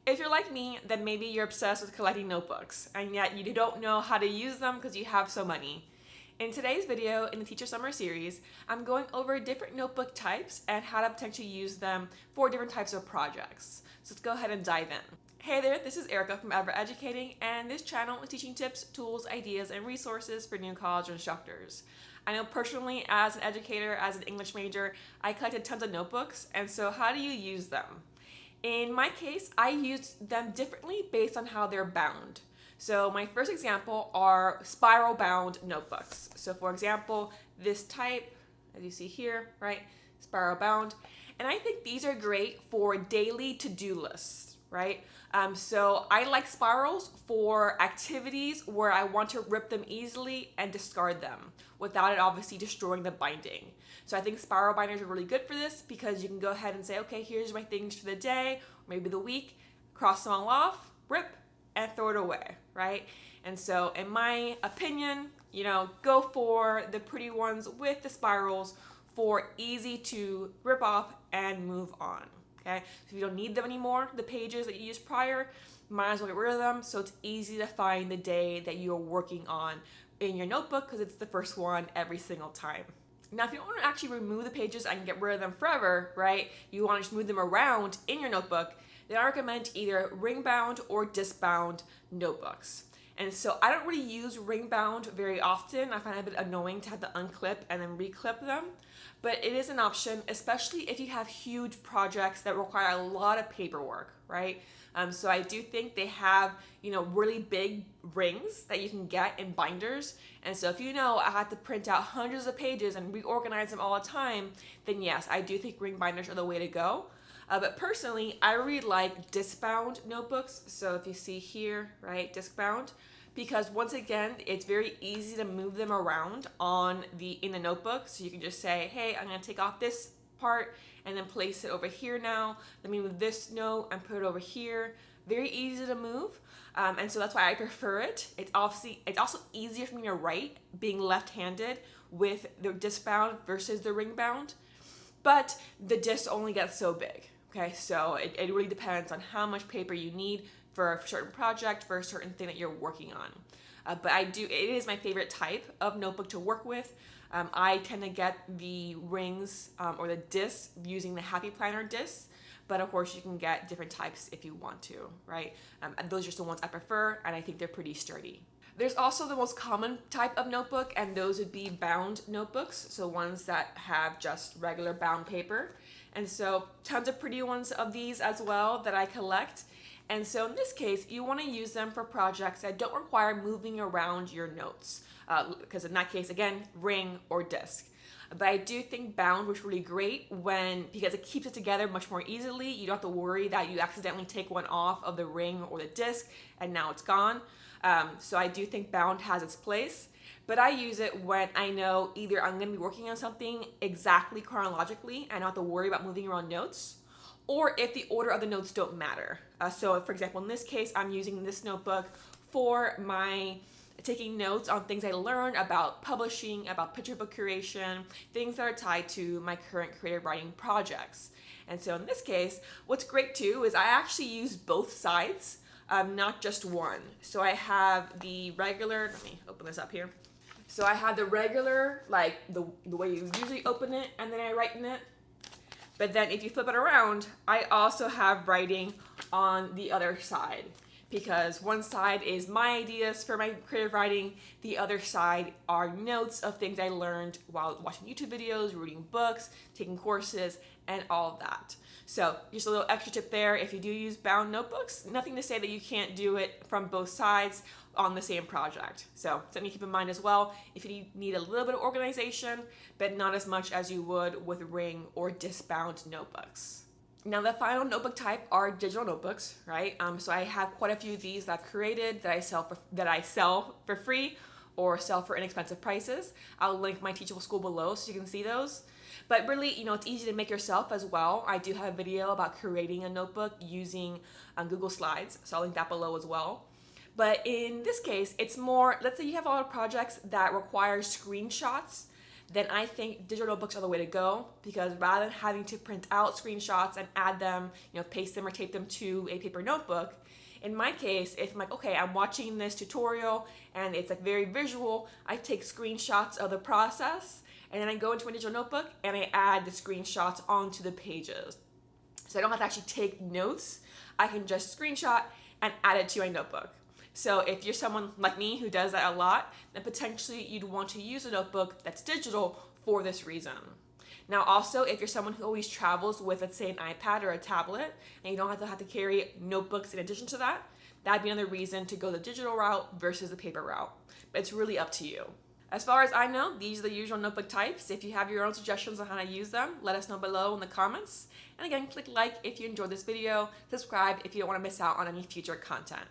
If you're like me, then maybe you're obsessed with collecting notebooks, and yet you don't know how to use them because you have so many. In today's video, in the Teacher Summer series, I'm going over different notebook types and how to potentially use them for different types of projects. So let's go ahead and dive in. Hey there, this is Erica from Ever Educating, and this channel is teaching tips, tools, ideas, and resources for new college instructors. I know personally, as an educator, as an English major, I collected tons of notebooks, and so how do you use them? In my case, I use them differently based on how they're bound. So my first example are spiral bound notebooks. So for example, this type, as you see here, right, spiral bound. And I think these are great for daily to-do lists, right? So I like spirals for activities where I want to rip them easily and discard them without it obviously destroying the binding. So I think spiral binders are really good for this because you can go ahead and say, okay, here's my things for the day, or maybe the week, cross them all off, rip, and throw it away, right? And so in my opinion, go for the pretty ones with the spirals for easy to rip off and move on. Okay, so if you don't need them anymore, the pages that you used prior, might as well get rid of them so it's easy to find the day that you're working on in your notebook because it's the first one every single time. Now, if you don't want to actually remove the pages and get rid of them forever, right, you want to just move them around in your notebook, then I recommend either ring bound or disc bound notebooks. And so I don't really use ring bound very often. I find it a bit annoying to have to unclip and then reclip them, but it is an option, especially if you have huge projects that require a lot of paperwork, right? So I do think they have, really big rings that you can get in binders. And so if I have to print out hundreds of pages and reorganize them all the time, then yes, I do think ring binders are the way to go. But personally, I really like disc bound notebooks. So if you see here, right, disc bound, because once again, it's very easy to move them around in the notebook. So you can just say, hey, I'm gonna take off this part and then place it over here now. Let me move this note and put it over here. Very easy to move. And so that's why I prefer it. It's also easier for me to write being left-handed with the disc bound versus the ring bound. But the disc only gets so big. Okay, so it really depends on how much paper you need for a certain project, for a certain thing that you're working on. But it is my favorite type of notebook to work with. I tend to get the rings or the discs using the Happy Planner discs, but of course you can get different types if you want to, right? Those are just the ones I prefer, and I think they're pretty sturdy. There's also the most common type of notebook, and those would be bound notebooks, so ones that have just regular bound paper. And so tons of pretty ones of these as well that I collect. And so in this case, you want to use them for projects that don't require moving around your notes, because in that case, again, ring or disc. But I do think bound was really great because it keeps it together much more easily. You don't have to worry that you accidentally take one off of the ring or the disc and now it's gone. So I do think bound has its place, but I use it when I know either I'm going to be working on something exactly chronologically and I don't have to worry about moving around notes, or if the order of the notes don't matter. So for example, in this case, I'm using this notebook for my taking notes on things I learned about publishing, about picture book curation, things that are tied to my current creative writing projects. And so in this case, what's great too is I actually use both sides, not just one. So I have the regular, let me open this up here. So I have the regular, like the way you usually open it, and then I write in it. But then if you flip it around, I also have writing on the other side, because one side is my ideas for my creative writing, the other side are notes of things I learned while watching YouTube videos, reading books, taking courses, and all of that. So just a little extra tip there. If you do use bound notebooks, nothing to say that you can't do it from both sides on the same project. So something to keep in mind as well if you need a little bit of organization, but not as much as you would with ring or disc bound notebooks. Now the final notebook type are digital notebooks, right? So I have quite a few of these that I've created that I sell for free or sell for inexpensive prices. I'll link my Teachable School below so you can see those. But really, it's easy to make yourself as well. I do have a video about creating a notebook using Google Slides, so I'll link that below as well. But in this case, it's more, let's say you have a lot of projects that require screenshots then I think digital notebooks are the way to go, because rather than having to print out screenshots and add them, paste them or tape them to a paper notebook, in my case, if I'm like, okay, I'm watching this tutorial and it's like very visual, I take screenshots of the process and then I go into my digital notebook and I add the screenshots onto the pages. So I don't have to actually take notes. I can just screenshot and add it to my notebook. So if you're someone like me who does that a lot, then potentially you'd want to use a notebook that's digital for this reason. Now also, if you're someone who always travels with, let's say, an iPad or a tablet, and you don't have to carry notebooks in addition to that, that'd be another reason to go the digital route versus the paper route. But it's really up to you. As far as I know, these are the usual notebook types. If you have your own suggestions on how to use them, let us know below in the comments. And again, click like if you enjoyed this video, subscribe if you don't want to miss out on any future content.